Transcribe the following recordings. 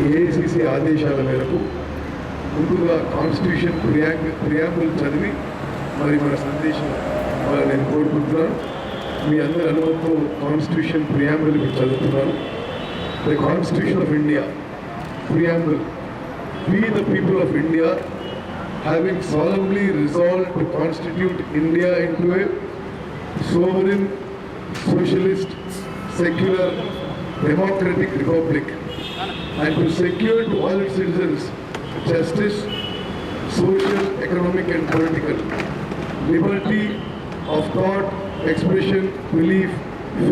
AICC ఆదేశాల మేరకు ముందుగా కాన్స్టిట్యూషన్ ప్రియాంబుల్ చదివి మరి మన సందేశం నేను కోరుకుంటున్నాను. మీ అందరి అనుమతితో కాన్స్టిట్యూషన్ ప్రియాంబుల్ చదువుతున్నాను. The constitution of India preamble. We the people of India, having solemnly resolved to constitute India into a sovereign, socialist, secular, democratic republic, and to secure to all its citizens justice, social, economic and political, liberty of thought, expression, belief,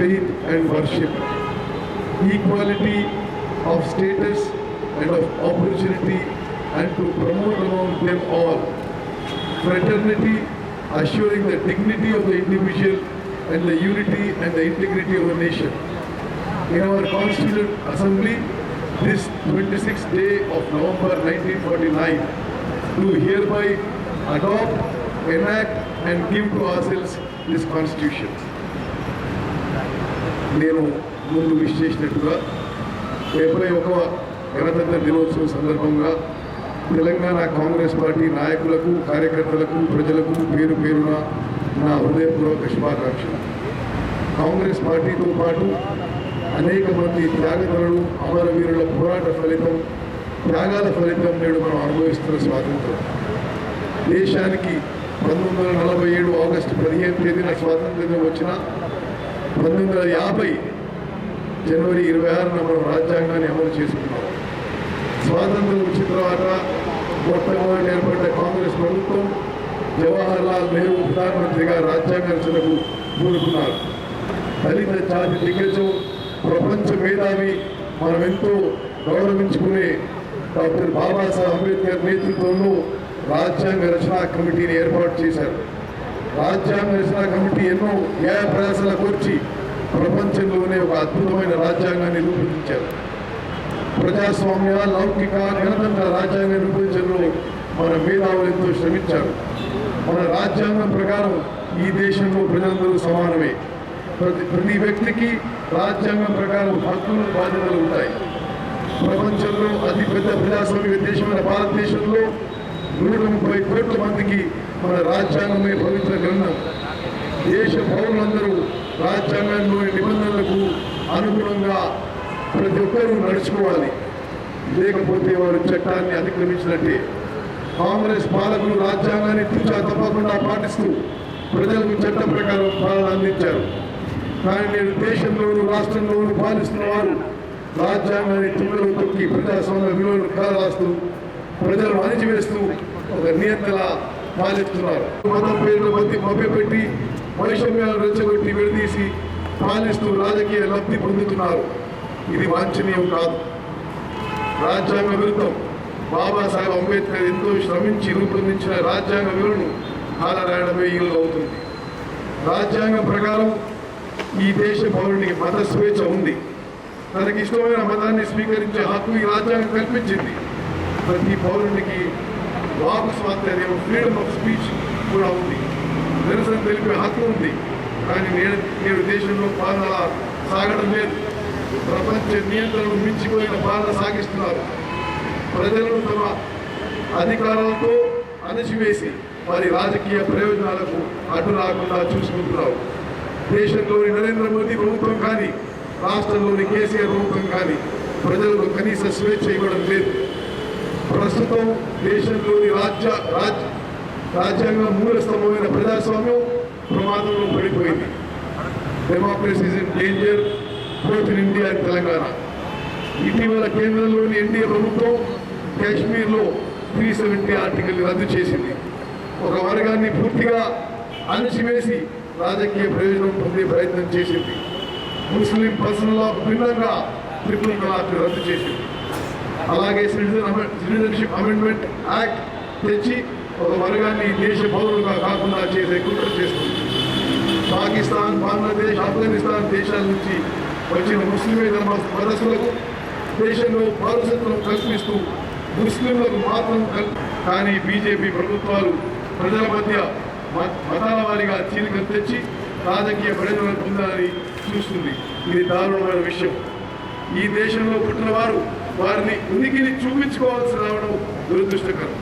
faith and worship, equality of status and of opportunity, and to promote among them all fraternity, assuring the dignity of the individual and the unity and the integrity of the nation. In our Constituent Assembly, this 26th day of November 1949, do hereby adopt, enact and give to ourselves this Constitution. నేను ముందు wish చేసినట్టుగా 71వ గణతంత్ర దినోత్సవం సందర్భంగా Telangana Congress party నాయకులకు, కార్యకర్తలకు, ప్రజలకు పేరు పేరున నా హృదయపూర్వక శుభాకాంక్షలు. కాంగ్రెస్ పార్టీతో పాటు అనేక మంది త్యాగదరులు, అమరవీరుల పోరాట ఫలితం, త్యాగాల ఫలితం నేడు మనం అనుభవిస్తున్న స్వాతంత్రం. దేశానికి 1947 ఆగస్టు 15వ తేదీన స్వాతంత్ర్యం వచ్చిన 1950 జనవరి 26న మనం రాజ్యాంగాన్ని అమలు చేసుకున్నాం. స్వాతంత్రం వచ్చిన తర్వాత మొట్టమొదటి ఏర్పడ్డ కాంగ్రెస్ ప్రభుత్వం జవహర్లాల్ నెహ్రూ ప్రధానమంత్రిగా రాజ్యాంగ రచనకు పూనుకున్నారు. దళిత జాతి దిగ్గజం, ప్రపంచ మేధావి, మనం ఎంతో గౌరవించుకునే డాక్టర్ బాబాసాహెబ్ అంబేద్కర్ నేతృత్వంలో రాజ్యాంగ రచనా కమిటీని ఏర్పాటు చేశారు. రాజ్యాంగ రచనా కమిటీ ఎన్నో న్యాయ ప్రయాసాల కోర్చి ప్రపంచంలోనే ఒక అద్భుతమైన రాజ్యాంగాన్ని రూపొందించారు. ప్రజాస్వామ్య, లౌకిక, గణతంత్ర రాజ్యాంగాన్ని రూపొందించడంలో మన మేధావులు ఎంతో శ్రమించారు. మన రాజ్యాంగం ప్రకారం ఈ దేశంలో ప్రజలందరూ సమానమే. ప్రతి వ్యక్తికి రాజ్యాంగం ప్రకారం హక్కులు, బాధ్యతలు ఉంటాయి. ప్రపంచంలో అతిపెద్ద ప్రజాస్వామిక దేశమైన భారతదేశంలో 130 కోట్ల మందికి మన రాజ్యాంగమే పవిత్ర గ్రంథం. దేశ పౌరులందరూ రాజ్యాంగంలోని నిబంధనలకు అనుగుణంగా ప్రతి ఒక్కరూ నడుచుకోవాలి. లేకపోతే వారు చట్టాన్ని అతిక్రమించినట్టే. కాంగ్రెస్ పాలకులు రాజ్యాంగాన్ని తూచా తప్పకుండా పాటిస్తూ ప్రజలకు చట్ట ప్రకారం పాలన అందించారు. కానీ నేడు దేశంలోనూ రాష్ట్రంలోనూ పాలిస్తున్న వారు రాజ్యాంగాన్ని తుమ్మెలు తొక్కి ప్రజాస్వామ్య విలువలను కాలరాస్తూ ప్రజలను అణిచివేస్తూ ఒక నియంత్రణ పాలిస్తున్నారు. మతం పేర్లు మభ్యపెట్టి వైషమ్యాలను రెచ్చగొట్టి విడదీసి పాలిస్తూ రాజకీయ లబ్ధి పొందుతున్నారు. ఇది వాంఛనీయం కాదు, రాజ్యాంగ విరుద్ధం. బాబాసాహెబ్ అంబేద్కర్ ఎంతో శ్రమించి రూపొందించిన రాజ్యాంగ విలువను కాలరాయడమే ఈలు అవుతుంది. రాజ్యాంగం ప్రకారం ఈ దేశ పౌరునికి మత స్వేచ్ఛ ఉంది. తనకి ఇష్టమైన మతాన్ని స్వీకరించే హక్కు ఈ రాజ్యాంగం కల్పించింది. ప్రతి పౌరునికి వాక్ స్వాతంత్ర్యం, ఫ్రీడమ్ ఆఫ్ స్పీచ్ కూడా ఉంది. నిరసన తెలిపే హక్కు ఉంది. కానీ నేడు దేశంలో పాలన సాగడం లేదు. ప్రపంచ నియంత్రణను మించిపోయిన పాలన సాగిస్తున్నారు. ప్రజలను తమ అధికారాలతో అణచివేసి వారి రాజకీయ ప్రయోజనాలకు అడ్డు రాకుండా చూసుకుంటున్నారు. దేశంలోని నరేంద్ర మోదీ ప్రభుత్వం కానీ, రాష్ట్రంలోని కేసీఆర్ ప్రభుత్వం కానీ ప్రజలకు కనీస స్వేచ్ఛ ఇవ్వడం లేదు. ప్రస్తుతం దేశంలోని రాజ్యాంగం మూల స్తంభమైన ప్రజాస్వామ్యం ప్రమాదంలో పడిపోయింది. Democracy is in danger both in India and Telangana. ఇటీవల కేంద్రంలోని ఎన్డీఏ ప్రభుత్వం కాశ్మీర్లో 370 ఆర్టికల్ రద్దు చేసింది. ఒక వర్గాన్ని పూర్తిగా అణచివేసి రాజకీయ ప్రయోజనం పొందే ప్రయత్నం చేసింది. ముస్లిం పర్సనల్ లా భిన్నంగా ట్రిపుల్ తలాక్ రద్దు చేసింది. అలాగే సిటిజన్షిప్ అమెండ్మెంట్ యాక్ట్ తెచ్చి ఒక వర్గాన్ని దేశ పౌరులుగా కాకుండా చేసే కుట్ర చేస్తుంది. పాకిస్తాన్, బంగ్లాదేశ్, ఆఫ్ఘనిస్తాన్ దేశాల నుంచి వచ్చిన ముస్లిమేతర మతస్థులకు దేశంలో పౌరసత్వం కల్పిస్తూ ముస్లింలకు మాత్రం కానీ బీజేపీ ప్రభుత్వాలు ప్రజల మధ్య మతాల వారిగా చీలికలు తెచ్చి రాజకీయ ప్రయోజనాలు పొందాలని చూస్తుంది. ఇది దారుణమైన విషయం. ఈ దేశంలో పుట్టిన వారు వారిని ఉనికిని చూపించుకోవాల్సి రావడం దురదృష్టకరం.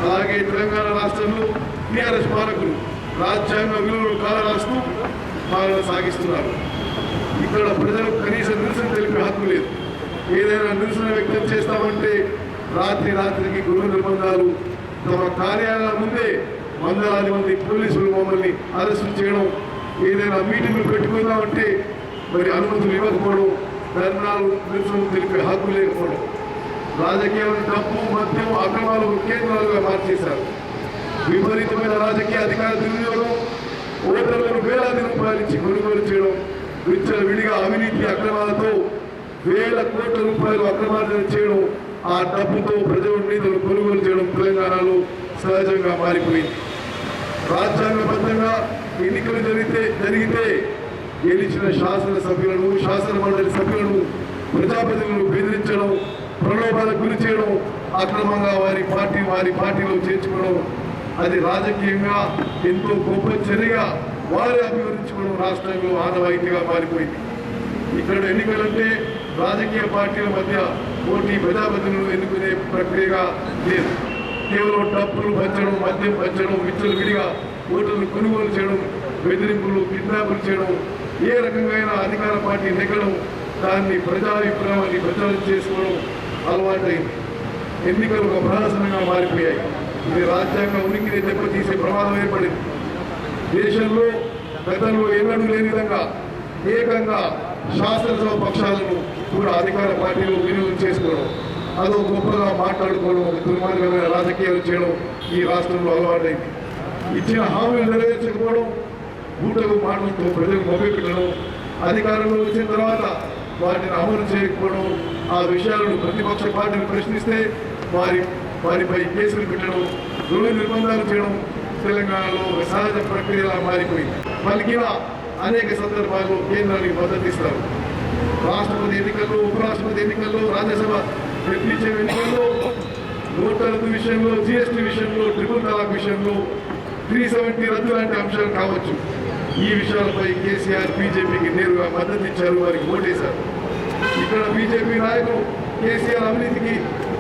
అలాగే తెలంగాణ రాష్ట్రంలో టీఆర్ఎస్ పాలకులు రాజ్యాంగ విలువలు కాలరాస్తూ పాలన సాగిస్తున్నారు. ఇక్కడ ప్రజలకు కనీసం నిరసన తెలిపే హక్కు లేదు. ఏదైనా నిరసన వ్యక్తం చేస్తామంటే రాత్రికి గృహ నిర్బంధాలు, తమ కార్యాలయాల ముందే వందలాది మంది పోలీసులు మమ్మల్ని అరెస్టు చేయడం, ఏదైనా మీటింగ్లు పెట్టుకుందామంటే మరి అనుమతులు ఇవ్వకపోవడం, ధర్నాలు నిరసనలు తెలిపే హక్కు లేకపోవడం, రాజకీయాలను డబ్బు మద్యం అక్రమాలు కేంద్రాలుగా మార్చేశారు. విపరీతమైన రాజకీయ అధికార దుర్వినియోగం, ఓటర్లను వేలాది రూపాయలు ఇచ్చి కొనుగోలు చేయడం, విడిగా అవినీతి అక్రమాలతో వేల కోట్ల రూపాయలు అక్రమార్జన చేయడం, ఆ డబ్బుతో ప్రజల నిధులు కొనుగోలు చేయడం తెలంగాణలో సహజంగా మారిపోయింది. రాజ్యాంగబద్ధంగా ఎన్నికలు జరిగితే గెలిచిన శాసనసభ్యులను, శాసన మండలి సభ్యులను ప్రజాప్రతినిధులను బెదిరించడం, ప్రలోభాలకు గురి చేయడం, అక్రమంగా వారి పార్టీలో చేర్చుకోవడం, అది రాజకీయంగా ఎంతో గొప్ప చర్యగా వారి అభివర్ణించుకోవడం రాష్ట్రంలో ఆనవాయితీగా మారిపోయింది. ఇక్కడ ఎన్నికలంటే రాజకీయ పార్టీల మధ్య పోటీ, ప్రజాప్రతినిధులను ఎన్నుకునే ప్రక్రియగా లేదు. కేవలం డబ్బులు పంచడం, మద్యం పంచడం, విడిగా ఓటర్లు కొనుగోలు చేయడం, బెదిరింపులు, కిడ్నాపులు చేయడం, ఏ రకంగా అధికార పార్టీ నెగ్గడం, దాన్ని ప్రజాభిప్రాయాన్ని ప్రచారం చేసుకోవడం అలవాటైంది. ఎన్నికలు ఒక ప్రహసనంగా మారిపోయాయి. ఇది రాజ్యాంగ ఉనికిని దెబ్బతీసే ప్రమాదం ఏర్పడింది. దేశంలో గతంలో ఎన్నడూ లేని విధంగా ఏకంగా శాసనసభ పక్షాలను కూడా అధికార పార్టీలు వినియోగం చేసుకోవడం, అదో గొప్పగా మాట్లాడుకోవడం, దుర్మార్గమైన రాజకీయాలు చేయడం ఈ రాష్ట్రంలో అలవాటైంది. ఇచ్చిన హామీలు నెరవేర్చకపోవడం, బూటకు మాటలతో ప్రజలు మొదలుపెట్టడం, అధికారంలో వచ్చిన తర్వాత వాటిని అమలు చేయకపోవడం, ఆ విషయాలను ప్రతిపక్ష పార్టీలు ప్రశ్నిస్తే వారిపై కేసులు పెట్టడం, గృహ నిర్బంధాలు చేయడం తెలంగాణలో ఒక సహజ ప్రక్రియలా మారిపోయింది. పలికిన అనేక సందర్భాల్లో కేంద్రానికి మద్దతు ఇస్తారు. రాష్ట్రపతి ఎన్నికల్లో, ఉపరాష్ట్రపతి ఎన్నికల్లో, రాజ్యసభ ప్రతినిధి ఎన్నికల్లో, ఓట్ల రద్దు విషయంలో, జీఎస్టీ విషయంలో, ట్రిపుల్ తలాక్ విషయంలో, 370 రద్దు లాంటి అంశాలు కావచ్చు. ఈ విషయాలపై కేసీఆర్ బీజేపీకి నేరుగా మద్దతు ఇచ్చారు, వారికి ఓటేశారు. ఇక్కడ బీజేపీ నాయకులు కేసీఆర్ అవినీతికి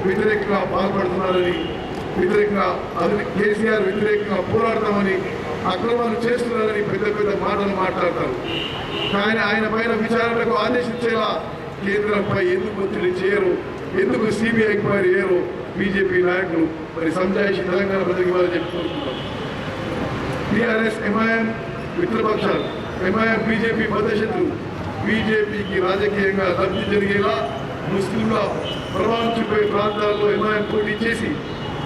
వ్యతిరేకంగా పాల్పడుతున్నారని, కేసీఆర్ వ్యతిరేకంగా పోరాడతామని, అక్రమాలు చేస్తున్నారని పెద్ద మాటలు మాట్లాడతారు. కానీ ఆయన పైన విచారణకు ఆదేశించేలా కేంద్రంపై ఎందుకు ఒత్తిడి చేయరు, ఎందుకు సిబిఐ ఎంక్వైరీ చేయరు బీజేపీ నాయకులు మరి సంజాయిషి తెలంగాణ ప్రజలకు ఇవ్వాలని చెప్పి కోరుకుంటారు. టీఆర్ఎస్, ఎంఐఎం మిత్రపక్షాలు, ఎంఐఎం బీజేపీ బద్దశత్రువు. బీజేపీకి రాజకీయంగా లబ్ధి జరిగేలా ముస్లింల ప్రభావం చూపే ప్రాంతాల్లో ఎంఐఎం పోటీ చేసి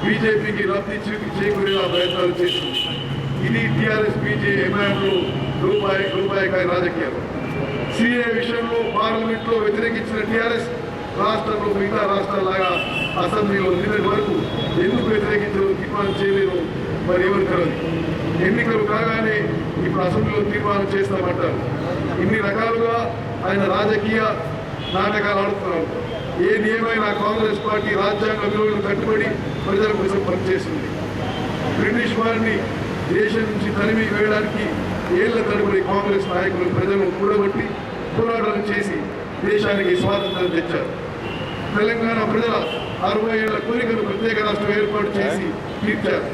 బీజేపీకి లబ్ధి చేకూరేలా ప్రయత్నాలు చేస్తుంది. ఇది టీఆర్ఎస్ ఎంఐఎంలో రూపాయికాయ రాజకీయాలు. సిఏ విషయంలో పార్లమెంట్లో వ్యతిరేకించిన టీఆర్ఎస్ రాష్ట్రంలో మిగతా రాష్ట్రాలాగా అసెంబ్లీలో నిన్నటి వరకు ఎందుకు వ్యతిరేకించడం తీర్మానం చేయలేదు మరి ఎవరు తెలియదు. ఎన్నికలు కాగానే ఇప్పుడు అసెంబ్లీలో తీర్మానం చేస్తామంటారు. ఇన్ని రకాలుగా ఆయన రాజకీయ నాటకాలు ఆడుతున్నారు. ఏది ఏమైనా కాంగ్రెస్ పార్టీ రాజ్యాంగ విలువలను కట్టుబడి ప్రజల కోసం పనిచేసింది. బ్రిటిష్ వారిని దేశం నుంచి తరిమి వేయడానికి ఏళ్ల తరబడి కాంగ్రెస్ నాయకులు ప్రజలను కూడబట్టి పోరాటాలు చేసి దేశానికి స్వాతంత్రం తెచ్చారు. తెలంగాణ ప్రజల 60 ఏళ్ల కోరికను ప్రత్యేక రాష్ట్రం ఏర్పాటు చేసి తీర్చారు.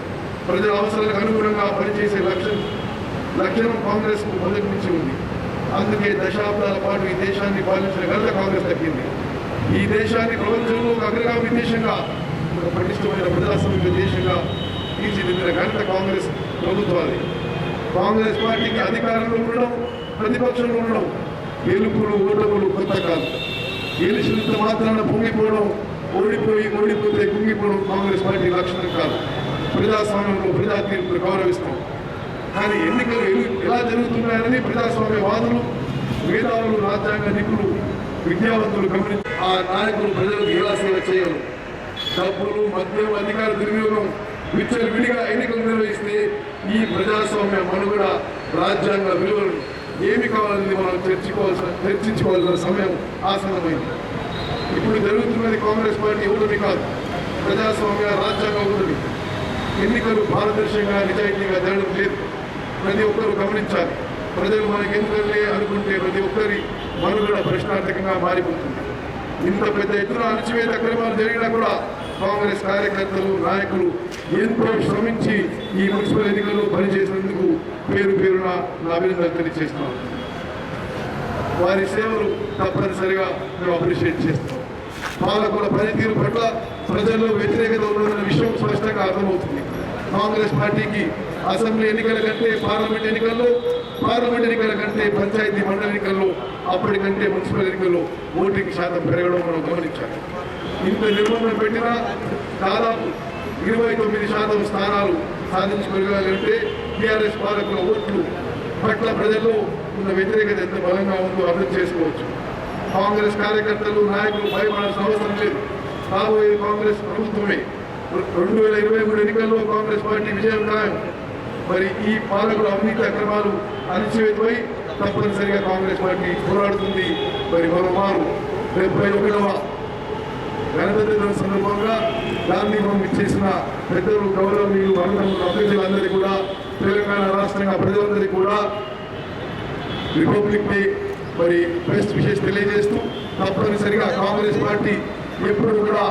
ప్రజల అవసరాలకు అనుగుణంగా పనిచేసే లక్ష్యం కాంగ్రెస్కు మొదటి నుంచి ఉంది. అందుకే దశాబ్దాల పాటు ఈ దేశాన్ని పాలించిన ఘనత కాంగ్రెస్ దక్కింది. ఈ దేశాన్ని ప్రపంచంలో ఒక అగ్రగామి దేశంగా, ఒక పటిష్టమైన ప్రజాస్వామ్య దేశంగా తీర్చిదిద్దిన ఘనత కాంగ్రెస్ ప్రభుత్వాన్ని. కాంగ్రెస్ పార్టీకి అధికారంలో ఉండడం, ప్రతిపక్షంలో ఉండడం, గెలుపులు ఓటములు కొత్త కాదు. గెలిచినంత మాత్రాన పొంగిపోవడం, ఓడిపోతే కుంగిపోవడం కాంగ్రెస్ పార్టీ లక్షణం కాదు. ప్రజాస్వామ్యంలో ప్రజా తీర్పులు గౌరవిస్తాం. కానీ ఎన్నికలు ఎలా జరుగుతున్నాయని ప్రజాస్వామ్యవాదులు, మేధావులు, రాజ్యాంగ నిపుణులు, విద్యావంతులు గమనించి ఆ నాయకులు ప్రజలకు ఎలా సేవ చేయరు. డబ్బులు, మద్యం, అధికార దుర్వినియోగం విడిగా ఎన్నికలు నిర్వహిస్తే ఈ ప్రజాస్వామ్య మనుగడ, రాజ్యాంగ విలువలు ఏమి కావాలని మనం చర్చించుకోవాల్సిన సమయం ఆసన్నమైంది. ఇప్పుడు జరుగుతున్నది కాంగ్రెస్ పార్టీ ఓటమి కాదు, ప్రజాస్వామ్య రాజ్యాంగ ఓటమి. ఎన్నికలు పారదర్శకంగా, నిజాయితీగా జరగడం లేదు. ప్రతి ఒక్కరూ గమనించాలి. ప్రజలు మనకి ఎందుకంటే అనుకుంటే ప్రతి ఒక్కరి మనుగడ ప్రశ్నార్థకంగా మారిపోతుంది. ఇంత పెద్ద ఎత్తున అణచివేత అక్రమాలు జరిగినా కూడా కాంగ్రెస్ కార్యకర్తలు నాయకులు ఎంతో శ్రమించి ఈ మున్సిపల్ ఎన్నికల్లో పనిచేసినందుకు పేరున నా అభినందనలు తెలియజేస్తున్నాను. వారి సేవలు తప్పనిసరిగా మేము అప్రిషియేట్ చేస్తాం. పాలకుల పనితీరు పట్ల ప్రజల్లో వ్యతిరేకత ఉన్నదన్న విషయం స్పష్టంగా అర్థమవుతుంది. కాంగ్రెస్ పార్టీకి అసెంబ్లీ ఎన్నికల కంటే పార్లమెంట్ ఎన్నికల కంటే పంచాయతీ మండలి ఎన్నికల్లో అప్పటికంటే మున్సిపల్ ఎన్నికల్లో ఓటింగ్ శాతం పెరగడం మనం గమనించాలి. ఇంత నిర్బంధం పెట్టినా దాదాపు 29% స్థానాలు సాధించుకోగలిగితే టీఆర్ఎస్ పాలకుల ఓట్లు పట్ల ప్రజల్లో ఉన్న వ్యతిరేకత ఎంత బలంగా ఉందో అర్థం చేసుకోవచ్చు. కాంగ్రెస్ కార్యకర్తలు నాయకులు భయపడాల్సిన అవసరం లేదు. రాబోయే కాంగ్రెస్ ప్రభుత్వమే 2023 ఎన్నికల్లో కాంగ్రెస్ పార్టీ విజయం ఖాయం. మరి ఈ పాలకుల అవినీతి అక్రమాలు అణచివేతపై తప్పనిసరిగా కాంగ్రెస్ పార్టీ పోరాడుతుంది. మరి మరోమారు 71వ గణతంత్ర దినోత్సవం సందర్భంగా గాంధీ భవన్ ఇచ్చేసిన పెద్దలు గౌరవనీయులు అభ్యర్థులందరికీ కూడా తెలంగాణ రాష్ట్రంగా ప్రజలందరికీ కూడా రిపబ్లిక్ డే మరి బెస్ట్ విషెస్ తెలియజేస్తూ తప్పనిసరిగా కాంగ్రెస్ పార్టీ ఎప్పుడు కూడా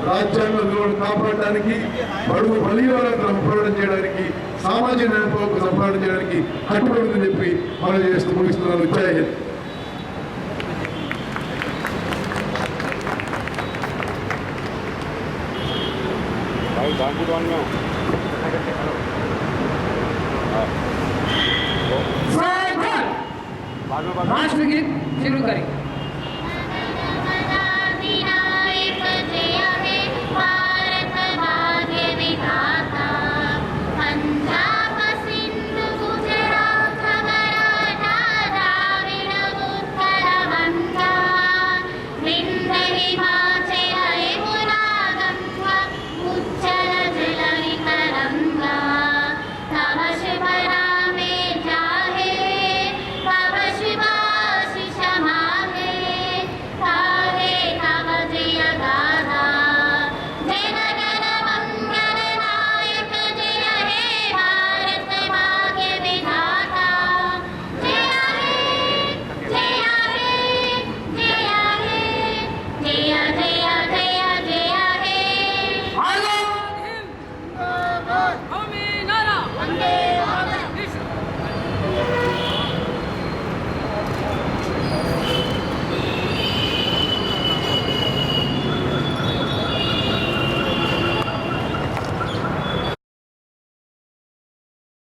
రాజ్యాంగ విలువలను కాపాడడానికి బడుగు బలియాలను పోరాటం చేయడానికి సామాజిక న్యాయం కోసం పోరాటం చేయడానికి కట్టుబడుతుందని చెప్పి మనం చేస్తూ ముగిస్తున్నాను. జై హింద్. राष्ट्रगीत शुरू करें।